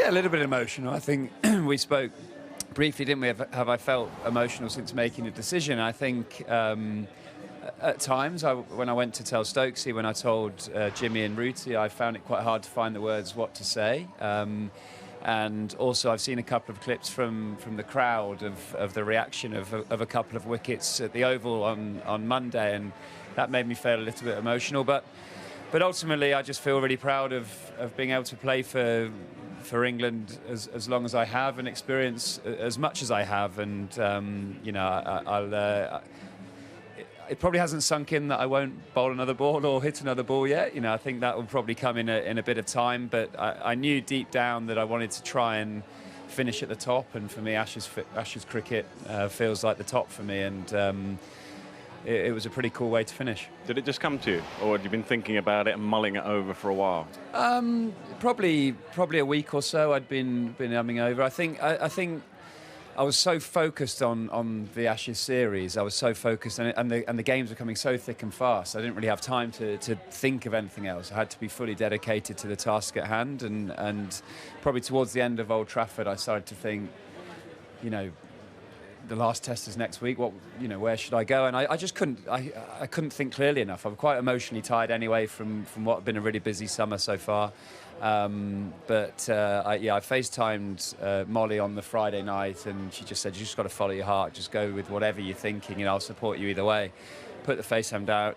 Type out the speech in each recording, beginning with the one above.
Yeah, a little bit emotional. I think we spoke briefly, didn't we? Have I felt emotional since making a decision? I think at times, when I went to tell Stokesy, when I told Jimmy and Ruti, I found it quite hard to find the words what to say. And also, I've seen a couple of clips from the crowd of the reaction of a couple of wickets at the Oval on Monday, and that made me feel a little bit emotional. But ultimately, I just feel really proud of being able to play for England as long as I have and experience as much as I have. And it probably hasn't sunk in that I won't bowl another ball or hit another ball yet. I think that will probably come in a bit of time. But I knew deep down that I wanted to try and finish at the top. And for me, Ashes cricket feels like the top for me. And it was a pretty cool way to finish. Did it just come to you, or had you been thinking about it and mulling it over for a while? Probably a week or so. I'd been umming over. I think I was so focused on the Ashes series. I was so focused, and the games were coming so thick and fast. I didn't really have time to think of anything else. I had to be fully dedicated to the task at hand. And probably towards the end of Old Trafford, I started to think, the last test is next week. Where should I go? And I just couldn't. I couldn't think clearly enough. I'm quite emotionally tired anyway from what had been a really busy summer so far. I FaceTimed Molly on the Friday night, and she just said, "You just got to follow your heart. Just go with whatever you're thinking, and I'll support you either way." Put the FaceTime down.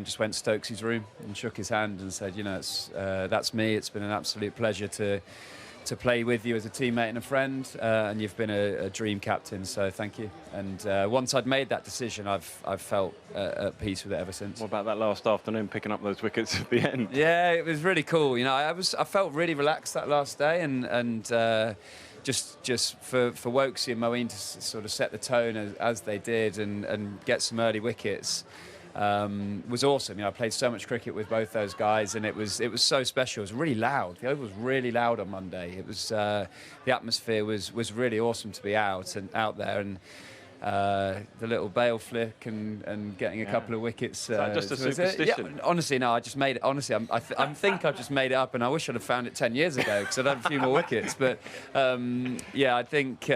Just went to Stokesy's room and shook his hand and said, "That's me. It's been an absolute pleasure to play with you as a teammate and a friend, and you've been a dream captain, so thank you." And once I'd made that decision, I've felt at peace with it ever since. What about that last afternoon, picking up those wickets at the end? Yeah, it was really cool. I felt really relaxed that last day, and just for Wokesy and Moeen to sort of set the tone as they did and get some early wickets. Was awesome. I played so much cricket with both those guys, and it was so special. It was really loud. The Oval was really loud on Monday. It was the atmosphere was really awesome to be out there, and the little bail flick and getting a couple of wickets. Is that just a superstition? Yeah, honestly, no. I just made it. Honestly, I think I've just made it up, and I wish I'd have found it 10 years ago because I'd had a few more wickets. But I think.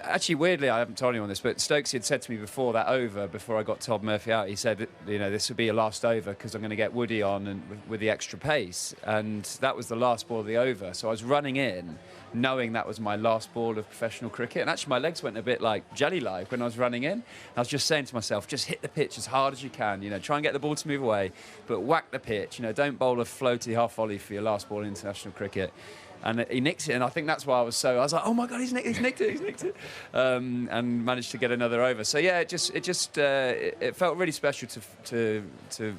Actually, weirdly, I haven't told anyone this, but Stokesy had said to me before that over, before I got Todd Murphy out, he said, this would be a last over because I'm going to get Woody on and with the extra pace. And that was the last ball of the over. So I was running in, knowing that was my last ball of professional cricket. And actually, my legs went a bit like jelly-like when I was running in. I was just saying to myself, just hit the pitch as hard as you can, try and get the ball to move away, but whack the pitch. Don't bowl a floaty half volley for your last ball in international cricket. And he nicked it, and I think that's why I was like, oh my God, he's nicked it, and managed to get another over. So yeah, it felt really special to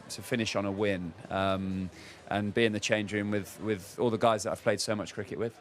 finish on a win, and be in the change room with all the guys that I've played so much cricket with.